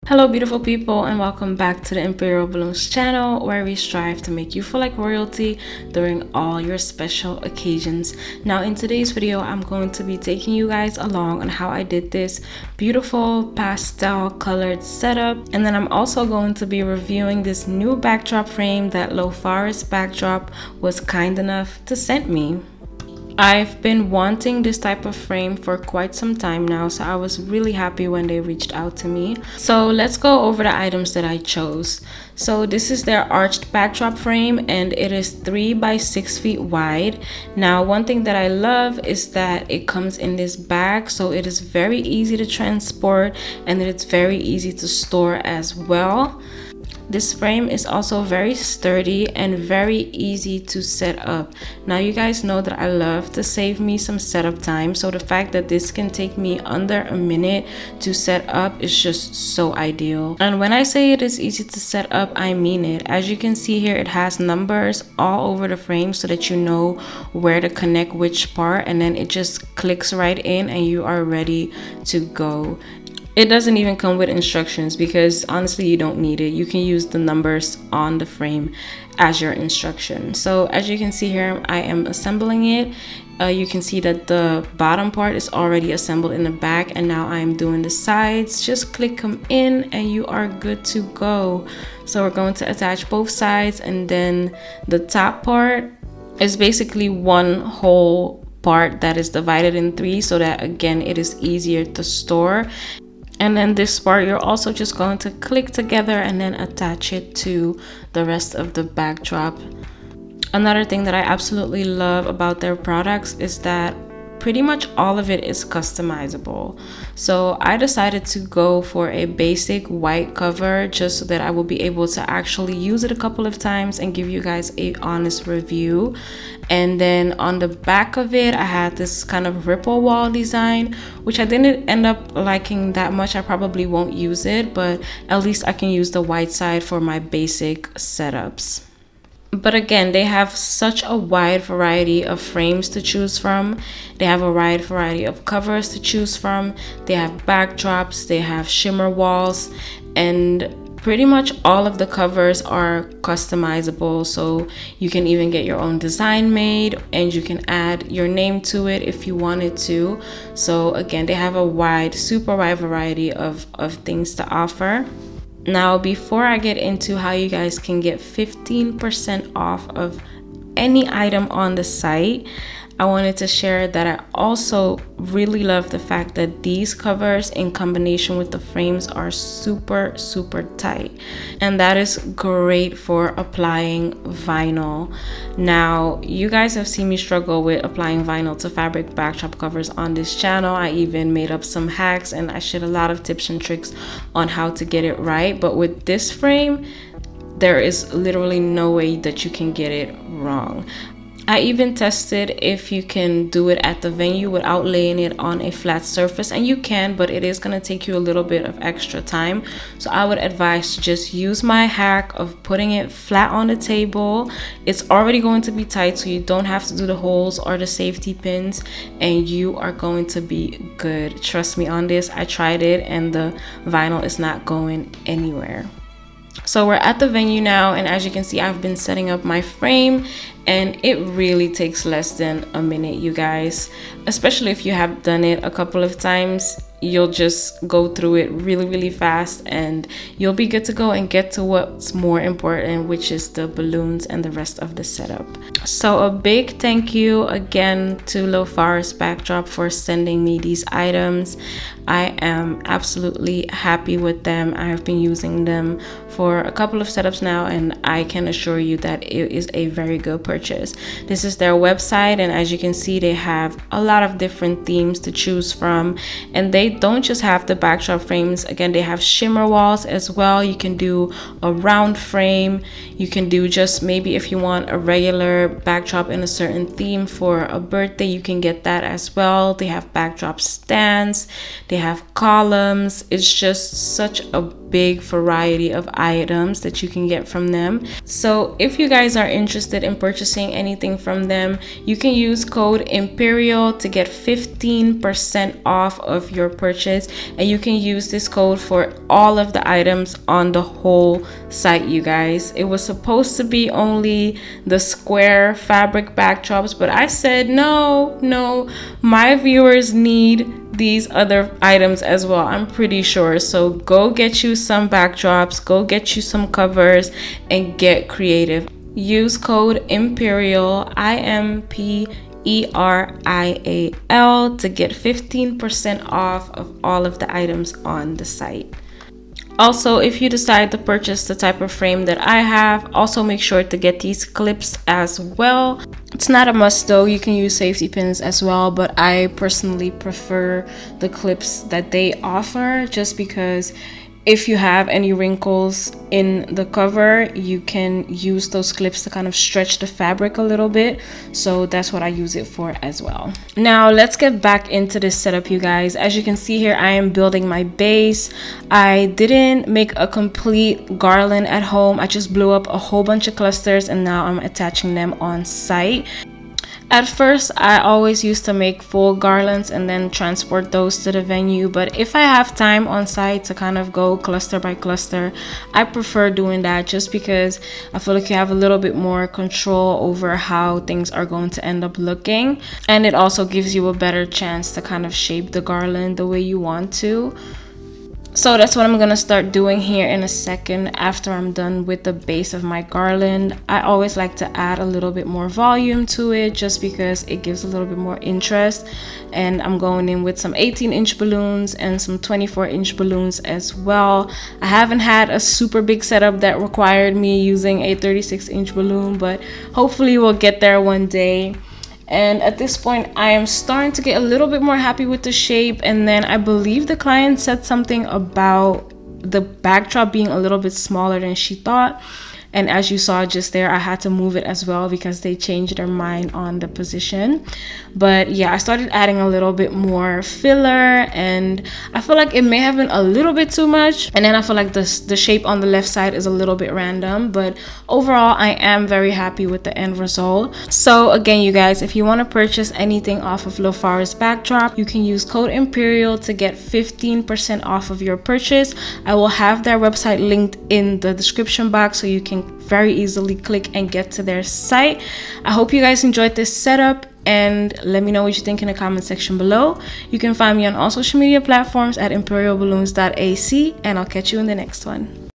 Hello beautiful people, and welcome back to the Imperial Balloons channel, where we strive to make you feel like royalty during all your special occasions. Now in today's video, I'm going to be taking you guys along on how I did this beautiful pastel colored setup, and then I'm also going to be reviewing this new backdrop frame that Lofaris backdrop was kind enough to send me. I've been wanting this type of frame for quite some time now, so I was really happy when they reached out to me. So let's go over the items that I chose. So this is their arched backdrop frame, and it is 3 by 6 feet wide. Now one thing that I love is that it comes in this bag, so it is very easy to transport and it's very easy to store as well. This frame is also very sturdy and very easy to set up. Now you guys know that I love to save me some setup time, so the fact that this can take me under a minute to set up is just so ideal. And when I say it is easy to set up, I mean it. As you can see here, it has numbers all over the frame so that you know where to connect which part, and then it just clicks right in and you are ready to go. It doesn't even come with instructions because honestly you don't need it. You can use the numbers on the frame as your instruction. So as you can see here, I am assembling it. You can see that the bottom part is already assembled in the back, and now I'm doing the sides. Just click them in and you are good to go. So we're going to attach both sides, and then the top part is basically one whole part that is divided in 3 so that again it is easier to store. And then this part you're also just going to click together and then attach it to the rest of the backdrop. Another thing that I absolutely love about their products is that pretty much all of it is customizable. So I decided to go for a basic white cover just so that I will be able to actually use it a couple of times and give you guys a honest review. And then on the back of it, I had this kind of ripple wall design, which I didn't end up liking that much. I probably won't use it, but at least I can use the white side for my basic setups. But again, they have such a wide variety of frames to choose from. They have a wide variety of covers to choose from. They have backdrops, they have shimmer walls, and pretty much all of the covers are customizable. So you can even get your own design made and you can add your name to it if you wanted to. So again, they have a super wide variety of things to offer. Now, before I get into how you guys can get 15% off of any item on the site, I wanted to share that I also really love the fact that these covers in combination with the frames are super tight, and that is great for applying vinyl. Now you guys have seen me struggle with applying vinyl to fabric backdrop covers on this channel. I even made up some hacks and I shared a lot of tips and tricks on how to get it right, but with this frame there is literally no way that you can get it wrong. I even tested if you can do it at the venue without laying it on a flat surface, and you can, but it is going to take you a little bit of extra time. So I would advise to just use my hack of putting it flat on the table. It's already going to be tight, so you don't have to do the holes or the safety pins, and you are going to be good. Trust me on this. I tried it and the vinyl is not going anywhere. So we're at the venue now, and as you can see, I've been setting up my frame, and it really takes less than a minute, you guys. Especially if you have done it a couple of times, you'll just go through it really fast and you'll be good to go and get to what's more important, which is the balloons and the rest of the setup. So a big thank you again to Lofaris Backdrop for sending me these items. I am absolutely happy with them. I have been using them for a couple of setups now, and I can assure you that it is a very good purchase. This is their website, and as you can see, they have a lot of different themes to choose from, and they don't just have the backdrop frames. Again, they have shimmer walls as well. You can do a round frame. You can do just maybe if you want a regular backdrop in a certain theme for a birthday, you can get that as well. They have backdrop stands, they have columns. It's just such a big variety of items that you can get from them. So if you guys are interested in purchasing anything from them, you can use code Imperial to get 15% off of your purchase, and you can use this code for all of the items on the whole site, you guys. It was supposed to be only the square fabric backdrops, but I said no, my viewers need these other items as well, I'm pretty sure. So go get you some backdrops, go get you some covers, and get creative. Use code Imperial, IMPERIAL, to get 15% off of all of the items on the site. Also, if you decide to purchase the type of frame that I have, also make sure to get these clips as well. It's not a must though, you can use safety pins as well, but I personally prefer the clips that they offer, just because if you have any wrinkles in the cover, you can use those clips to kind of stretch the fabric a little bit. So that's what I use it for as well. Now let's get back into this setup, you guys. As you can see here, I am building my base. I didn't make a complete garland at home. I just blew up a whole bunch of clusters and now I'm attaching them on site. At first, I always used to make full garlands and then transport those to the venue, but if I have time on site to kind of go cluster by cluster, I prefer doing that just because I feel like you have a little bit more control over how things are going to end up looking, and it also gives you a better chance to kind of shape the garland the way you want to. So that's what I'm gonna start doing here in a second after I'm done with the base of my garland. I always like to add a little bit more volume to it just because it gives a little bit more interest. And I'm going in with some 18-inch balloons and some 24-inch balloons as well. I haven't had a super big setup that required me using a 36-inch balloon, but hopefully we'll get there one day. And at this point, I am starting to get a little bit more happy with the shape. And then I believe the client said something about the backdrop being a little bit smaller than she thought. And as you saw just there, I had to move it as well because they changed their mind on the position. But yeah, I started adding a little bit more filler, and I feel like it may have been a little bit too much. And then I feel like the shape on the left side is a little bit random, but overall I am very happy with the end result. So again, you guys, if you want to purchase anything off of Lofaris backdrop, you can use code Imperial to get 15% off of your purchase. I will have their website linked in the description box so you can very easily click and get to their site. I hope you guys enjoyed this setup, and let me know what you think in the comment section below. You can find me on all social media platforms at imperialballoons.ac, and I'll catch you in the next one.